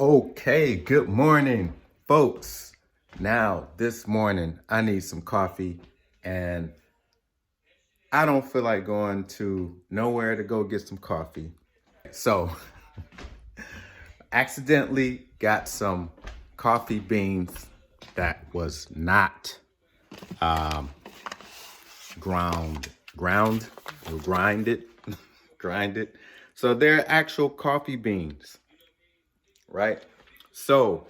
Okay, good morning, folks. Now, this morning, I need some coffee, and I don't feel like going to nowhere to go get some coffee. So, accidentally got some coffee beans that was not ground, or grinded, grinded. So, they're actual coffee beans, right? So,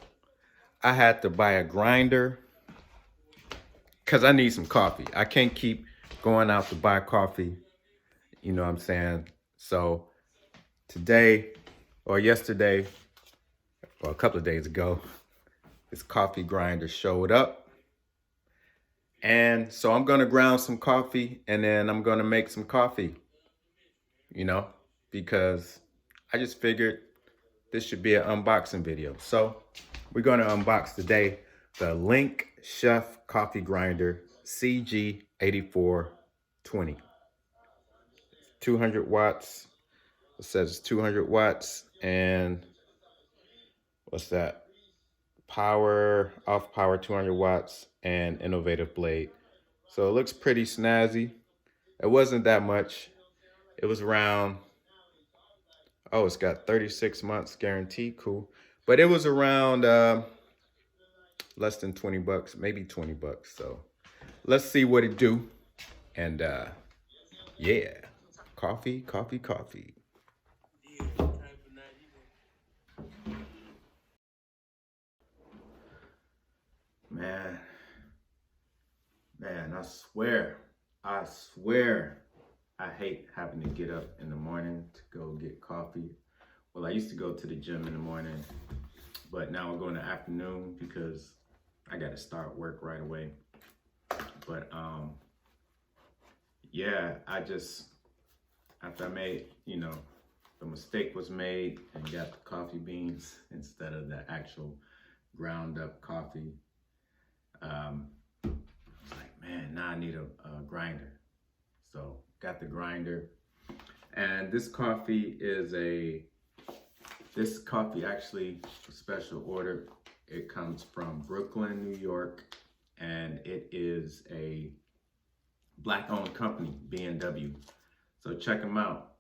I had to buy a grinder because I need some coffee. I can't keep going out to buy coffee. You know what I'm saying? So today or yesterday or a couple of days ago, this coffee grinder showed up. And so I'm going to ground some coffee and then I'm going to make some coffee, you know, because I just figured this should be an unboxing video. So we're going to unbox today the Link Chef Coffee Grinder CG8420. 200 watts. It says it's 200 watts and what's that? Power, off power 200 watts and innovative blade. So it looks pretty snazzy. It wasn't that much. It was around, oh, it's got 36 months guarantee. Cool. But it was around less than 20 bucks, maybe 20 bucks. So let's see what it do. And yeah, coffee, coffee, coffee. Man, I swear, I hate having to get up in the morning to go get coffee. Well, I used to go to the gym in the morning, but now I'm going in the afternoon because I got to start work right away. But yeah, after I made, the mistake was made and got the coffee beans instead of the actual ground up coffee. It's like, man, now I need a grinder. So got the grinder. And this coffee actually a special order. It comes from Brooklyn, New York, and it is a Black-owned company, B&W. So check them out.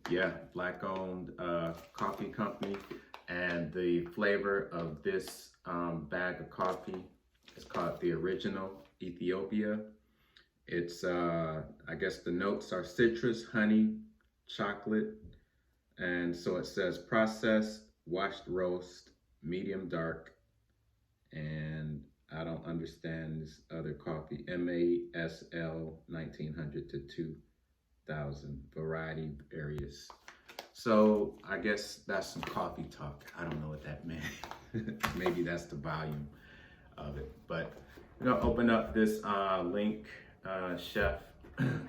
Yeah, Black-owned coffee company. And the flavor of this bag of coffee is called the Original Ethiopia. It's, I guess the notes are citrus, honey, chocolate. And so it says processed, washed roast, medium dark. And I don't understand this other coffee, MASL 1900 to 2000, variety areas. So I guess that's some coffee talk. I don't know what that meant. Maybe that's the volume of it. But we're gonna open up this Link Chef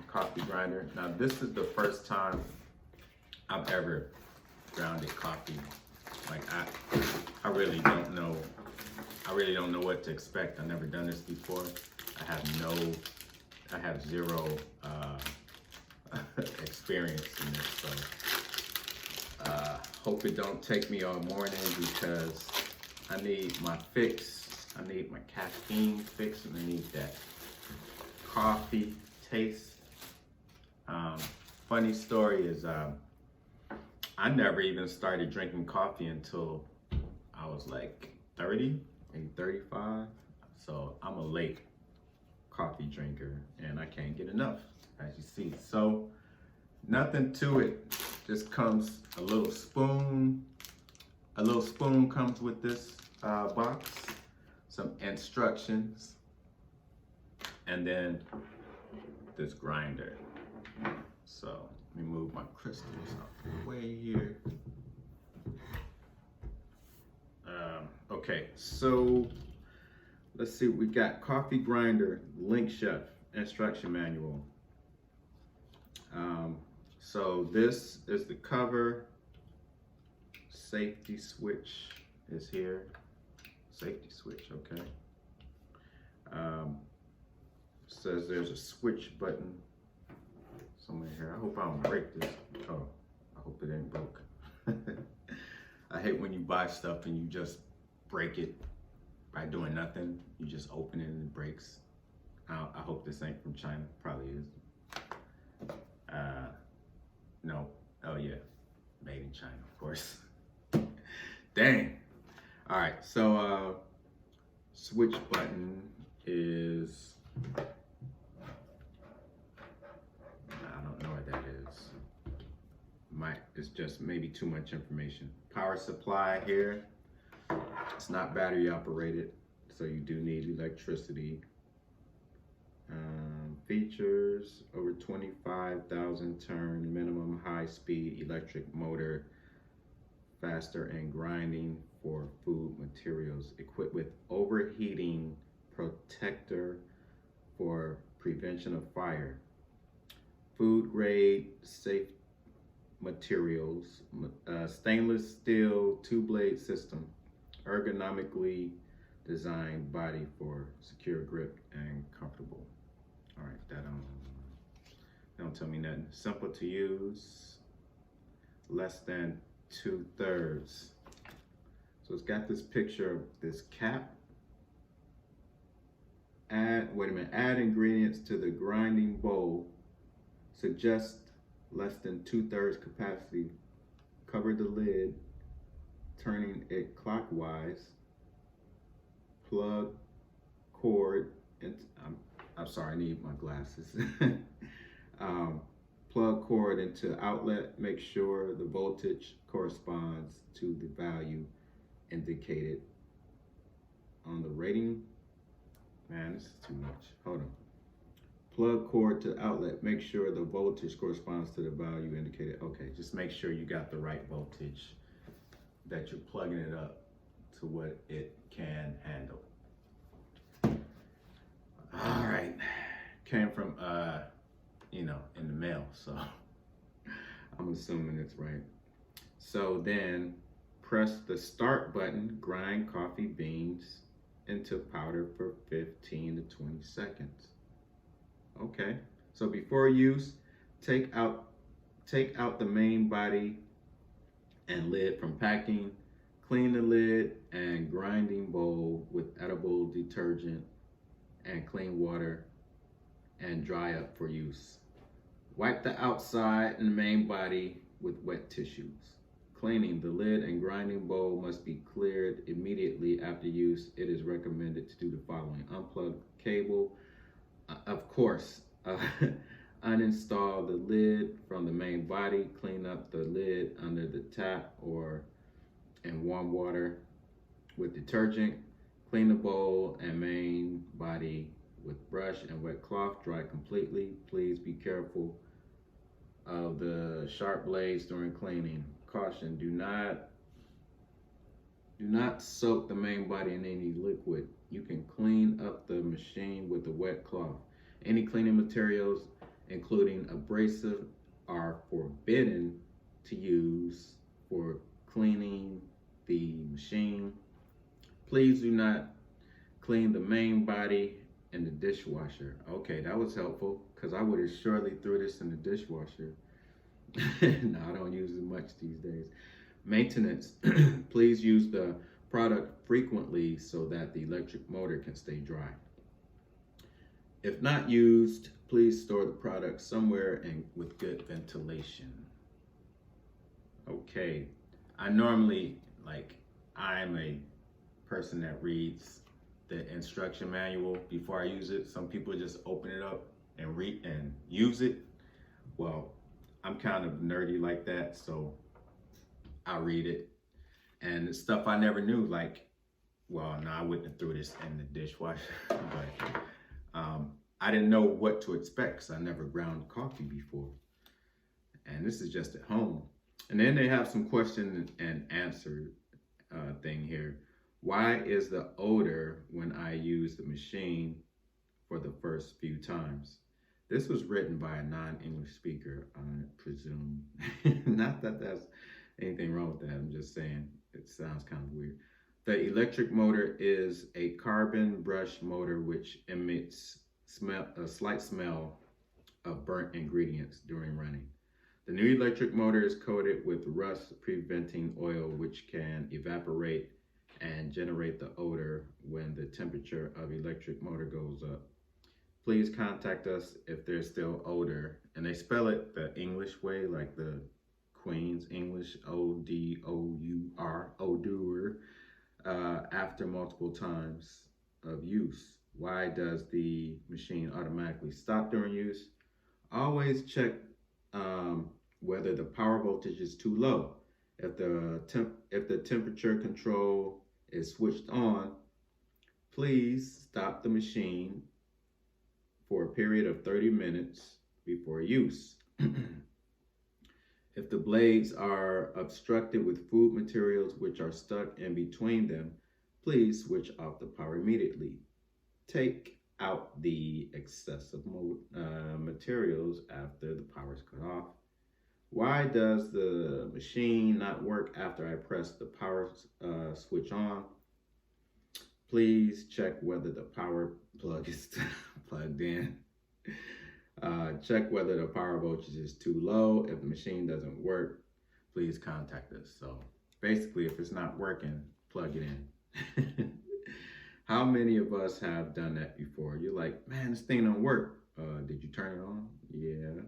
coffee grinder. Now this is the first time I've ever grounded coffee. Like I really don't know. I really don't know what to expect. I've never done this before. I have zero experience in this. So hope it don't take me all morning because I need my fix. I need my caffeine fix and I need that coffee taste. Funny story is I never even started drinking coffee until I was like 30, maybe 35. So I'm a late coffee drinker and I can't get enough, as you see. So nothing to it, just comes a little spoon. A little spoon comes with this box, some instructions, and then this grinder. So let me move my crystals out the way here. Okay, so let's see what we got. Coffee grinder, Link Chef, instruction manual. So this is the cover. Safety switch is here. Safety switch, okay. Says there's a switch button somewhere here. I hope I don't break this. Oh, I hope it ain't broke. I hate when you buy stuff and you just break it by doing nothing. You just open it and it breaks. I hope this ain't from China. Probably is. No. Oh yeah, made in China, of course. Dang. All right. So switch button is. I don't know what that is. It's just maybe too much information. Power supply here. It's not battery operated, so you do need electricity. Features: over 25,000 turn, minimum high speed electric motor, faster and grinding for food materials, equipped with overheating protector for prevention of fire, food grade safe materials, stainless steel 2-blade system, ergonomically designed body for secure grip and comfortable. All right, that don't tell me nothing. Simple to use, less than 2/3. So it's got this picture of this cap. Add ingredients to the grinding bowl. Suggest less than 2/3 capacity. Cover the lid, turning it clockwise. Plug cord into, I'm sorry, I need my glasses. Plug cord into outlet. Make sure the voltage corresponds to the value indicated on the rating. Man, this is too much. Hold on. Plug cord to outlet. Make sure the voltage corresponds to the value indicated. Okay, just make sure you got the right voltage, that you're plugging it up to what it can handle. All right, came from in the mail, so I'm assuming it's right. So then press the start button, grind coffee beans into powder for 15 to 20 seconds. Okay, so before use, take out the main body and lid from packing. Clean the lid and grinding bowl with edible detergent and clean water and dry up for use. Wipe the outside and the main body with wet tissues. Cleaning the lid and grinding bowl must be cleared immediately after use. It is recommended to do the following: unplug cable, of course, uninstall the lid from the main body, clean up the lid under the tap or in warm water with detergent, clean the bowl and main body with brush and wet cloth, dry completely. Please be careful of the sharp blades during cleaning. Caution: do not soak the main body in any liquid. You can clean up the machine with a wet cloth. Any cleaning materials, including abrasive, are forbidden to use for cleaning the machine. Please do not clean the main body in the dishwasher. Okay, that was helpful, because I would have surely threw this in the dishwasher. No, I don't use it much these days. Maintenance: please use the product frequently so that the electric motor can stay dry. If not used, please store the product somewhere with good ventilation. Okay, I'm a person that reads the instruction manual before I use it. Some people just open it up and read and use it. Well, I'm kind of nerdy like that, so I read it. And it's stuff I never knew, I wouldn't have threw this in the dishwasher, but I didn't know what to expect because I never ground coffee before. And this is just at home. And then they have some question and answer thing here. Why is the odor when I use the machine for the first few times? This was written by a non-English speaker, I presume. Not that there's anything wrong with that. I'm just saying it sounds kind of weird. The electric motor is a carbon brush motor which emits a slight smell of burnt ingredients during running. The new electric motor is coated with rust-preventing oil, which can evaporate and generate the odor when the temperature of electric motor goes up. Please contact us if there's still odor. And they spell it the English way, like the Queen's English, O-D-O-U-R, odor, after multiple times of use. Why does the machine automatically stop during use? Always check whether the power voltage is too low. If the temperature control is switched on, please stop the machine for a period of 30 minutes before use. If the blades are obstructed with food materials which are stuck in between them, please switch off the power immediately. Take out the excessive materials after the power is cut off. Why does the machine not work after I press the power switch on? Please check whether the power plug is plugged in. Check whether the power voltage is too low. If the machine doesn't work, please contact us. So basically, if it's not working, plug it in. How many of us have done that before? You're like, man, this thing don't work. Did you turn it on? Yeah.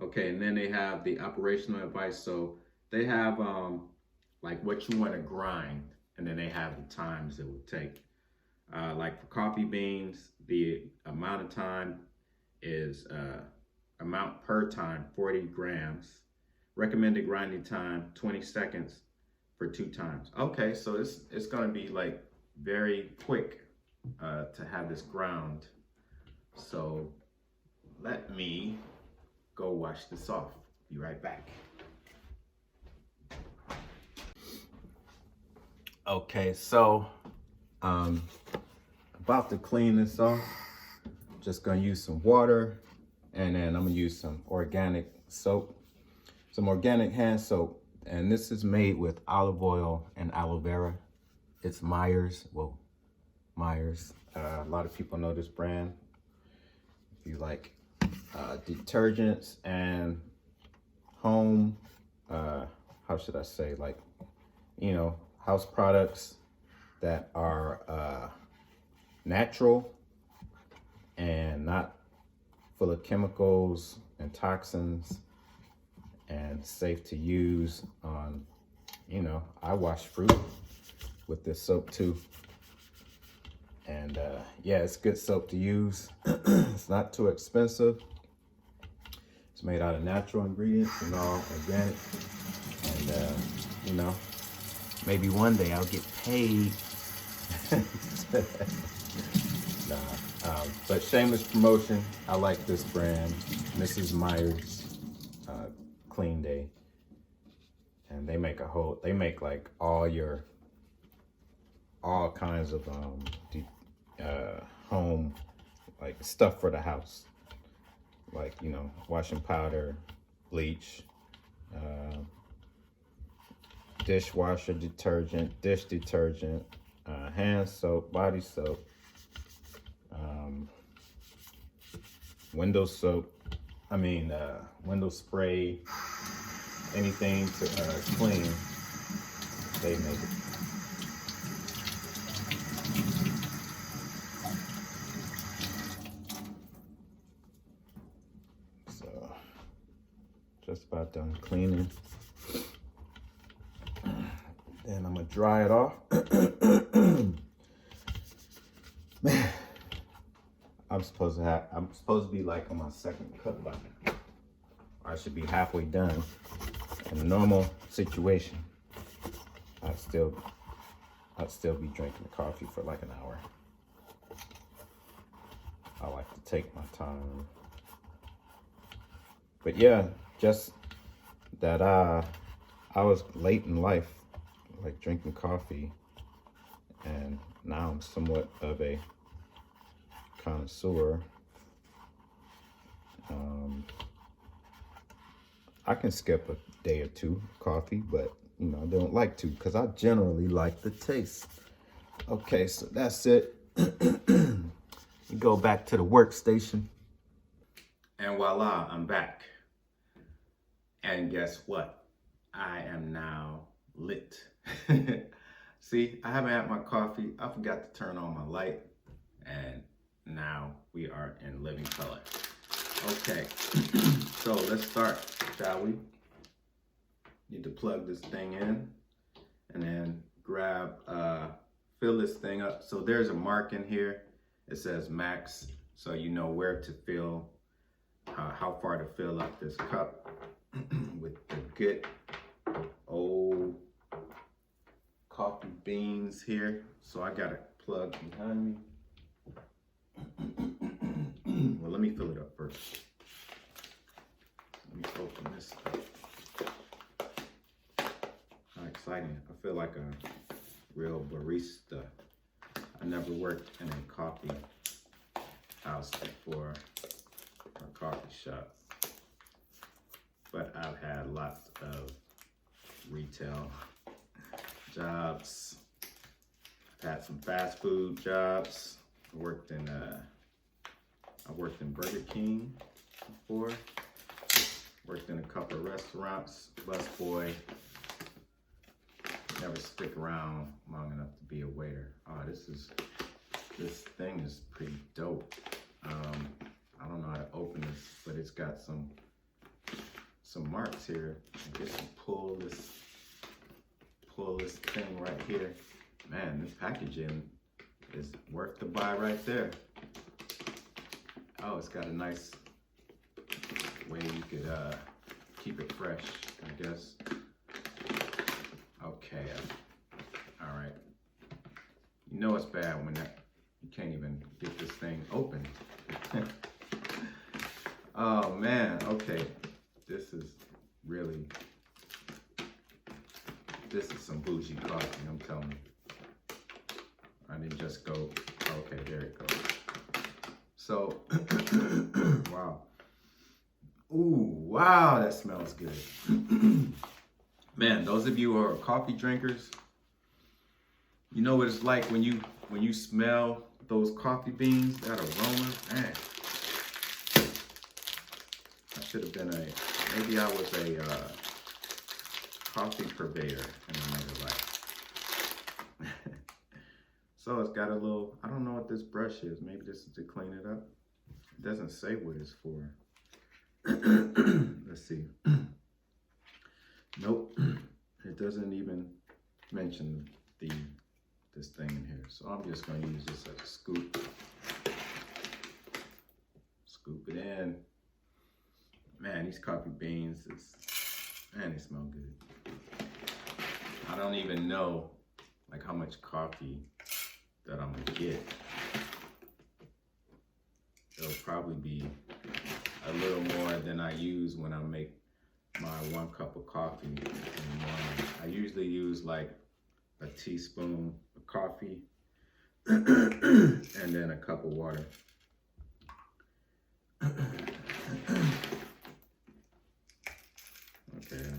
Okay, and then they have the operational advice. So they have like what you want to grind, and then they have the times it will take. Like for coffee beans, the amount of time is amount per time, 40 grams. Recommended grinding time, 20 seconds for 2 times. Okay, so it's gonna be like very quick to have this ground. So let me go wash this off. Be right back. Okay, so about to clean this off. Just gonna use some water, and then I'm gonna use some organic soap, some organic hand soap. And this is made with olive oil and aloe vera. It's Myers. Whoa, Myers. A lot of people know this brand. If you like detergents and home, how should I say, like, you know, house products that are natural and not full of chemicals and toxins and safe to use on, you know, I wash fruit with this soap too. And yeah, it's good soap to use. It's not too expensive. It's made out of natural ingredients and all organic. And you know, maybe one day I'll get paid. But shameless promotion. I like this brand, Mrs. Myers Clean Day, and they make like all kinds of home, like stuff for the house, like, you know, washing powder, bleach, dishwasher detergent, dish detergent, hand soap, body soap, window soap, window spray, anything to clean, they make it. So, just about done cleaning. Then I'm gonna dry it off. Man, I'm supposed to be like on my second cup by now. I should be halfway done. In a normal situation, I'd still be drinking coffee for like an hour. I like to take my time. But yeah, just that I was late in life, like drinking coffee, and now I'm somewhat of a connoisseur. I can skip a day or two of coffee, but you know, I don't like to because I generally like the taste. Okay, so that's it. We go back to the workstation. And voila, I'm back. And guess what? I am now lit. See, I haven't had my coffee. I forgot to turn on my light. And now we are in living color. Okay, so let's start, shall we? Need to plug this thing in and then grab, fill this thing up. So there's a mark in here. It says max, so you know where to fill, how far to fill up this cup with the good old coffee beans here. So I got it plugged behind me. Well, let me fill it up first. Let me open this up. How exciting. I feel like a real barista. I never worked in a coffee house before, or a coffee shop. But I've had lots of retail jobs. I've had some fast food jobs. I worked in Burger King before. Worked in a couple of restaurants, busboy. Never stick around long enough to be a waiter. Oh, this thing is pretty dope. I don't know how to open this, but it's got some marks here. I guess you pull this thing right here. Man, this packaging is worth the buy right there. Oh, it's got a nice way you could keep it fresh, I guess. Okay, all right. You know it's bad when you can't even get this thing open. Oh man, okay. This is some bougie coffee, I'm telling you. I didn't just go, okay, there it goes. So, wow. Ooh, wow, that smells good. Man, those of you who are coffee drinkers, you know what it's like when you smell those coffee beans, that aroma, man. I should have been maybe I was a coffee purveyor in another life. So it's got a little, I don't know what this brush is. Maybe this is to clean it up. It doesn't say what it's for. Let's see. Nope. It doesn't even mention this thing in here. So I'm just going to use this as a scoop. Scoop it in. Man, these coffee beans, man, they smell good. I don't even know like how much coffee that I'm gonna get. It'll probably be a little more than I use when I make my 1 cup of coffee in the morning. I usually use like a teaspoon of coffee and then a cup of water. Okay,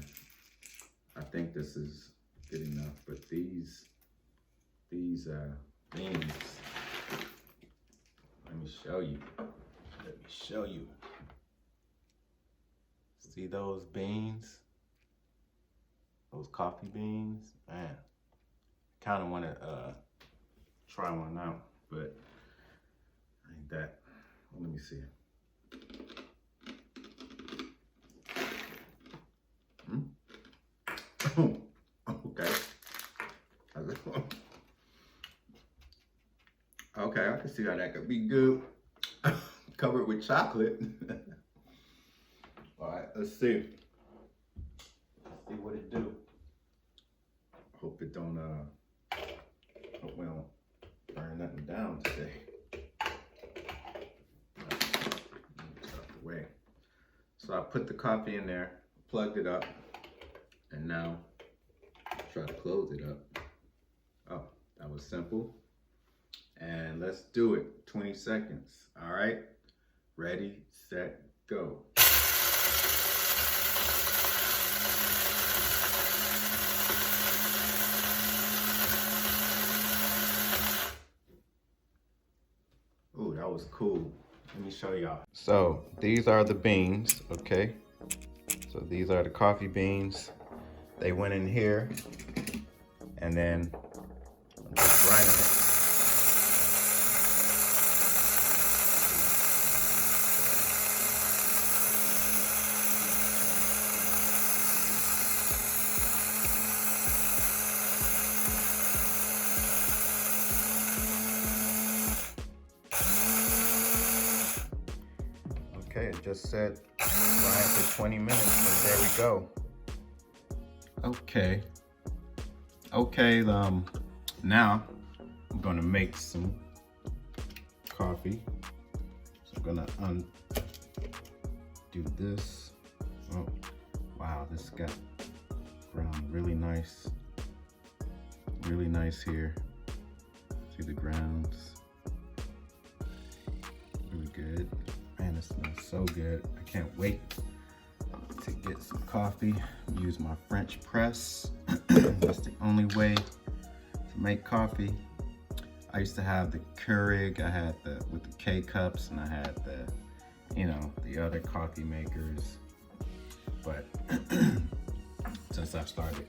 I think this is good enough, but these beans, let me show you. See those beans? Those coffee beans? Man, kind of want to try one out, but ain't that. Well, let me see. Okay. Okay, I can see how that could be good. Covered with chocolate. All right, let's see. Let's see what it do. Hope it don't, hope we don't burn nothing down today. Out the way. So I put the coffee in there, plugged it up, and now try to close it up. Oh, that was simple. And let's do it. 20 seconds. All right. Ready, set, go. Ooh, that was cool. Let me show y'all. So these are the beans, okay? So these are the coffee beans. They went in here, and then I'm just grinding it. Okay, it just said grind for 20 minutes, so there we go. Okay, now I'm gonna make some coffee. So I'm gonna undo this. Oh, wow, this got ground really nice here. See the grounds, really good. Man, it smells so good. I can't wait to get some coffee. Use my French press. That's the only way to make coffee. I used to have the Keurig. I had with the K cups, and I had the other coffee makers. But since I started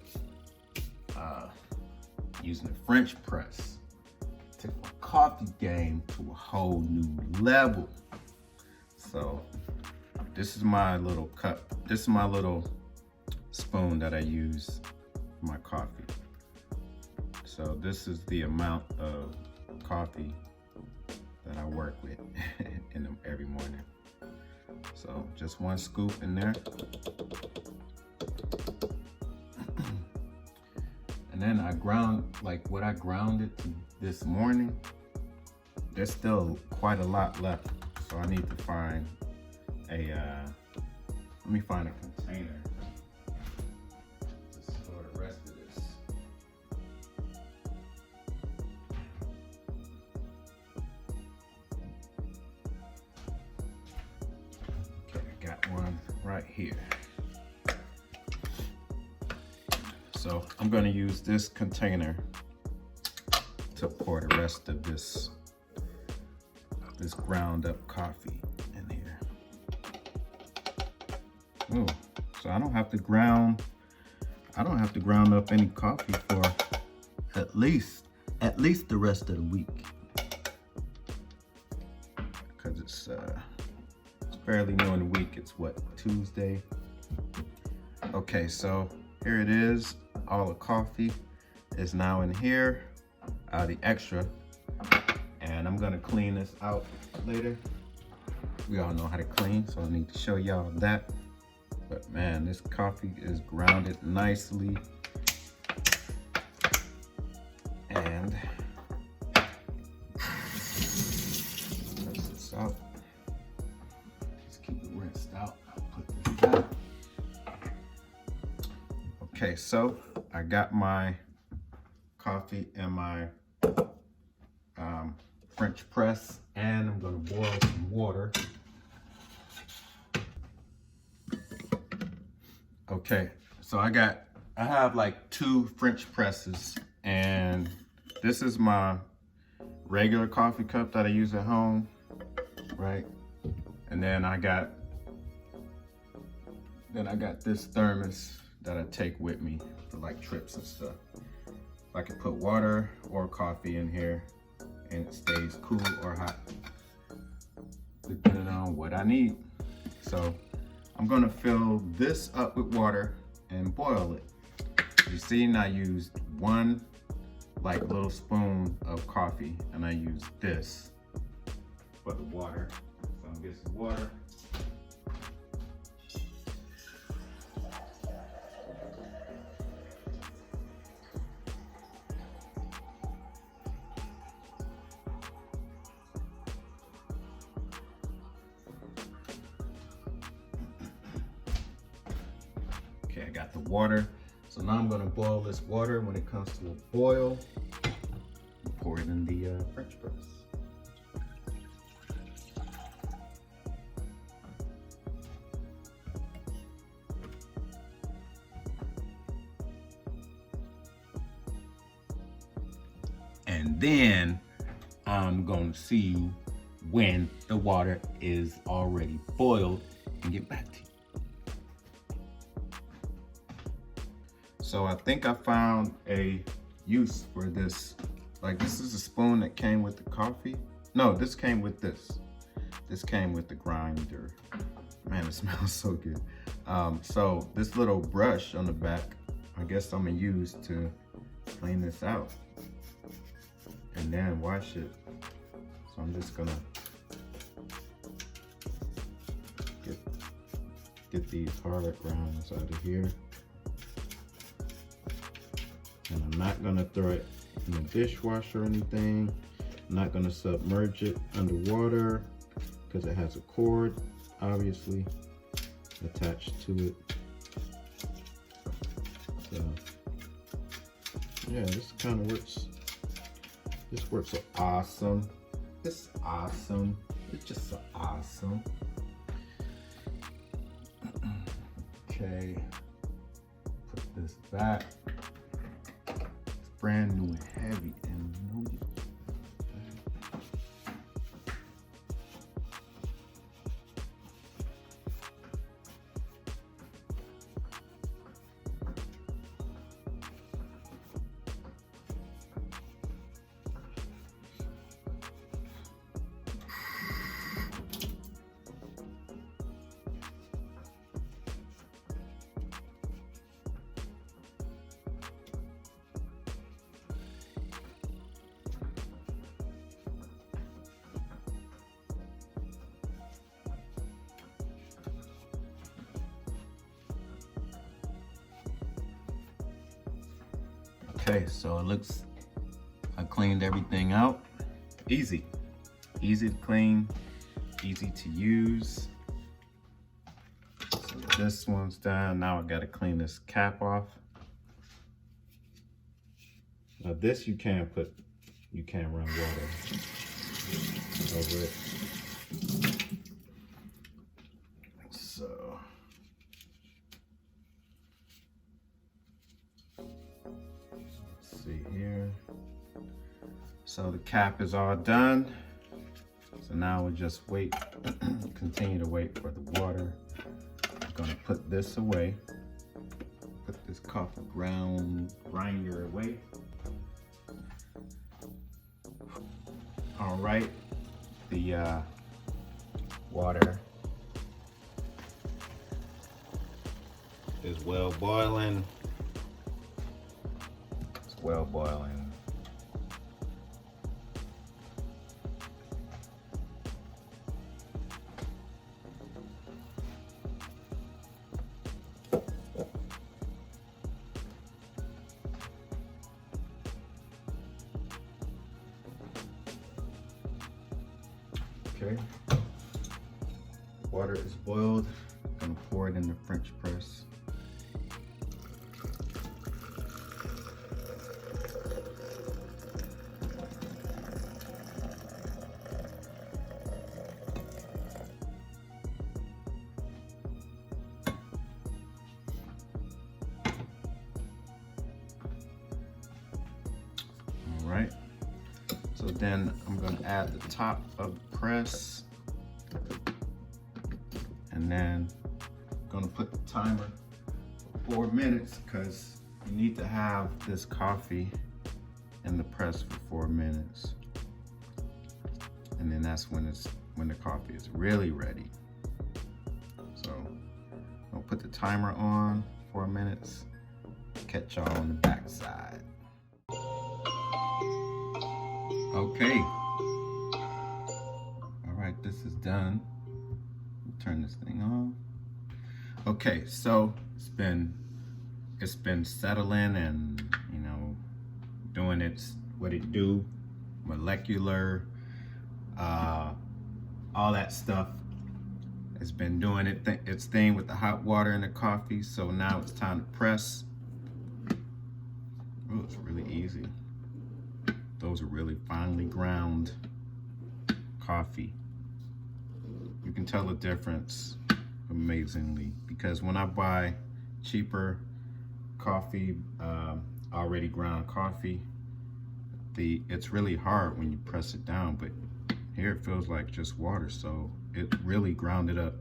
using the French press, it took my coffee game to a whole new level. So this is my little cup. This is my little spoon that I use for my coffee. So this is the amount of coffee that I work with every morning. So just one scoop in there. And then I ground, like what I grounded this morning, there's still quite a lot left. So I need to find let me find a container to store the rest of this. Okay, I got one right here. So I'm gonna use this container to pour the rest of this ground up coffee in here. Ooh, so I don't have to ground up any coffee for at least the rest of the week, because it's fairly new in the week. It's what, Tuesday? Okay, so here it is. All the coffee is now in here, the extra. And I'm gonna clean this out later. We all know how to clean, so I need to show y'all that. But man, this coffee is grounded nicely. And rinse this out. Just keep it rinsed out. I'll put this down. Okay, so I got my coffee in my French press, and I'm gonna boil some water. Okay, so I have like 2 French presses, and this is my regular coffee cup that I use at home, right? And then I got this thermos that I take with me for like trips and stuff. I can put water or coffee in here, and it stays cool or hot, depending on what I need. So I'm gonna fill this up with water and boil it. You see, I used 1 like little spoon of coffee, and I used this for the water. So I'm gonna get some water. Okay, I got the water. So now I'm gonna boil this water. When it comes to a boil, pour it in the French press. And then I'm gonna see you when the water is already boiled and get back to you. So I think I found a use for this. Like, this is a spoon that came with the coffee. No, this came with this. This came with the grinder. Man, it smells so good. So this little brush on the back, I guess I'm gonna use to clean this out and then wash it. So I'm just gonna get these harlot grounds out of here. And I'm not gonna throw it in the dishwasher or anything. I'm not gonna submerge it underwater because it has a cord, obviously, attached to it. So, yeah, this kind of works. This works so awesome. It's awesome. It's just so awesome. Okay, put this back. It's brand new and heavy and no. Okay, so it looks, I cleaned everything out. Easy to clean, easy to use. So this one's done. Now I gotta clean this cap off. Now this you can't run water over it. So. See here. So the cap is all done. So now we'll just wait, continue to wait for the water. I'm gonna put this away. Put this coffee grinder away. All right, the water is well boiling. Well boiling. Okay. Water is boiled. I'm gonna pour it in the French press. Right, so then I'm going to add the top of the press, and then I'm going to put the timer for 4 minutes because you need to have this coffee in the press for 4 minutes, and then that's when the coffee is really ready. So I'll put the timer on 4 minutes. Catch y'all on the back side. Okay. All right, this is done. Turn this thing on. Okay, so it's been settling and, you know, doing what it do, molecular, all that stuff. It's been doing its thing with the hot water and the coffee. So now it's time to press. Oh, it's really easy. Those are really finely ground coffee. You can tell the difference amazingly because when I buy cheaper coffee, already ground coffee, it's really hard when you press it down, but here it feels like just water, so it really ground it up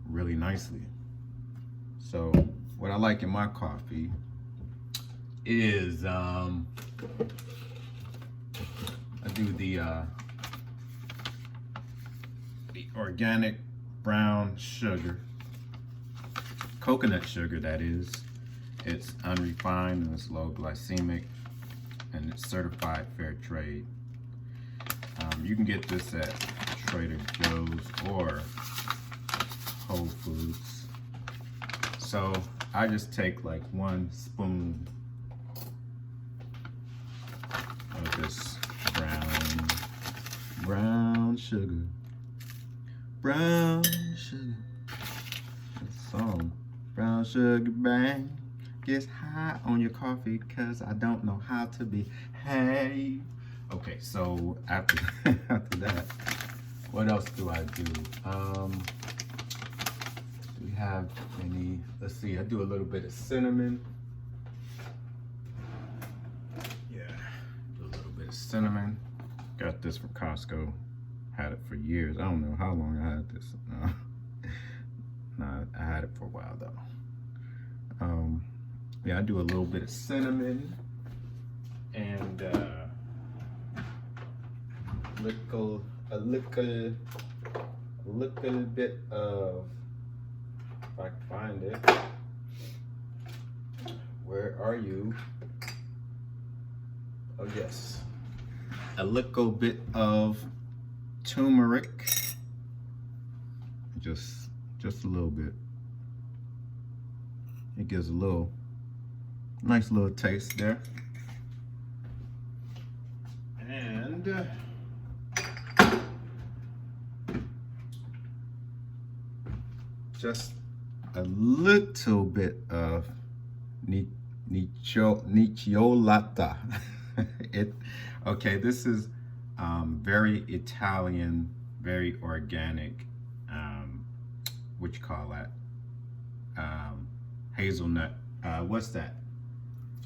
really nicely. So what I like in my coffee is I do the organic brown sugar, coconut sugar that is. It's unrefined and it's low glycemic and it's certified fair trade. You can get this at Trader Joe's or Whole Foods. So I just take like 1 spoon of this brown sugar. Brown sugar. That song. Brown sugar bang. Gets high on your coffee cause I don't know how to behave. Okay, so after that, what else do I do? Do we have any, let's see, I do a little bit of cinnamon. Yeah, do a little bit of cinnamon. Got this from Costco. Had it for years. I don't know how long I had this. No, I had it for a while though. Yeah, I do a little bit of cinnamon and a little bit of, if I can find it. Where are you? Oh yes, a little bit of turmeric, just a little bit. It gives a little nice little taste there. And just a little bit of nicciolata. Okay, this is very Italian, very organic, what you call that? Hazelnut. What's that?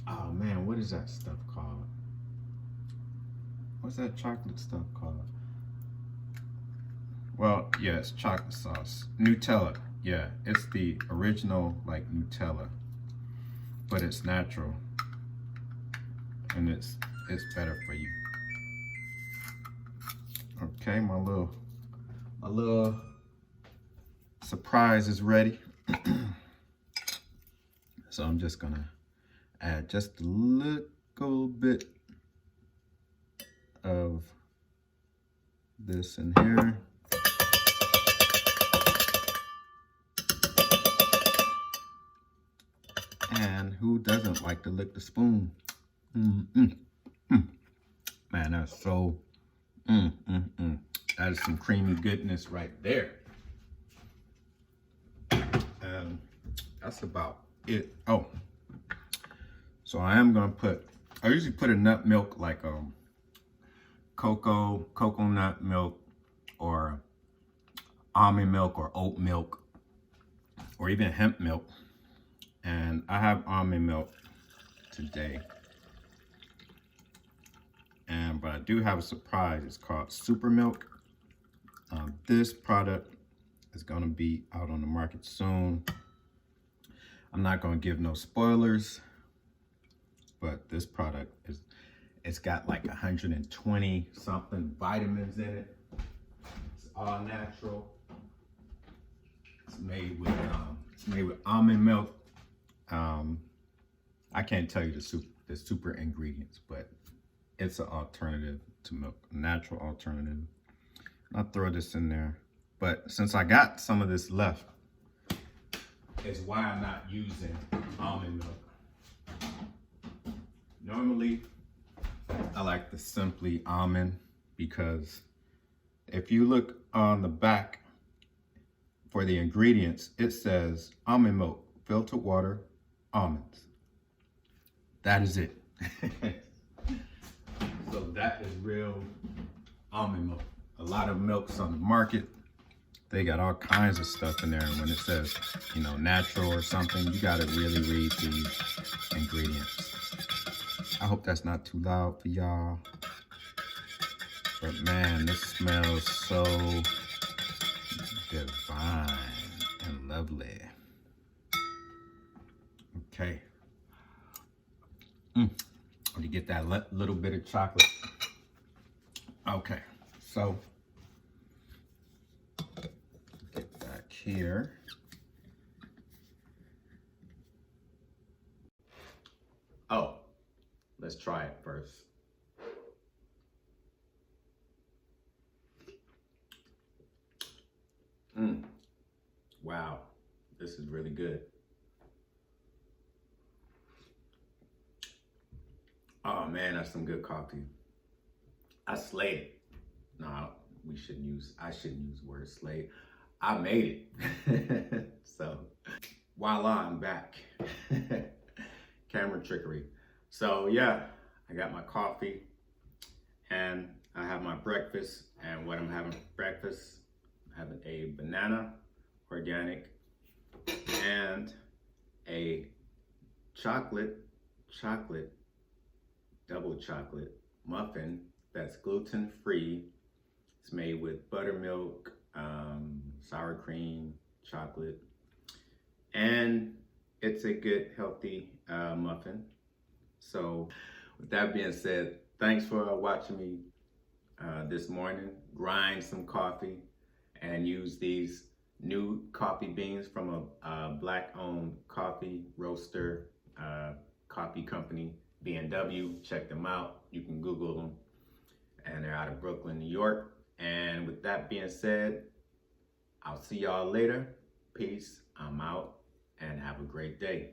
Oh man, what is that stuff called? What's that chocolate stuff called? Well, yeah, it's chocolate sauce. Nutella. Yeah, it's the original like Nutella, but it's natural and it's better for you. Okay, my little surprise is ready. So I'm just gonna add just a little bit of this in here. And who doesn't like to lick the spoon? Man, that's so, that is some creamy goodness right there. And that's about it. Oh, so I am gonna I usually put a nut milk like coconut milk or almond milk or oat milk or even hemp milk. And I have almond milk today. But I do have a surprise. It's called Super Milk. This product is gonna be out on the market soon. I'm not gonna give no spoilers, but this product it's got like 120 something vitamins in it. It's all natural. It's made with almond milk. I can't tell you the super ingredients, but it's an alternative to milk, a natural alternative. I'll throw this in there. But since I got some of this left, is why I'm not using almond milk. Normally, I like the Simply Almond because if you look on the back for the ingredients, it says almond milk, filtered water, almonds. That is it. So that is real almond milk. A lot of milks on the market, they got all kinds of stuff in there. And when it says, you know, natural or something, you gotta really read the ingredients. I hope that's not too loud for y'all. But man, this smells so divine and lovely. Okay. To get that little bit of chocolate. Okay, so get back here. Oh, let's try it first. Wow, this is really good. Oh man, that's some good coffee. I slayed it. No, I shouldn't use the word slayed. I made it. So, voila, I'm back. Camera trickery. So yeah, I got my coffee and I have my breakfast. And what I'm having for breakfast, I'm having a banana, organic, and a chocolate, double chocolate muffin that's gluten-free. It's made with buttermilk, sour cream, chocolate, and it's a good, healthy muffin. So with that being said, thanks for watching me this morning. Grind some coffee and use these new coffee beans from a black-owned coffee roaster, coffee company, B&W. Check them out. You can Google them. And they're out of Brooklyn, New York. And with that being said, I'll see y'all later. Peace. I'm out and have a great day.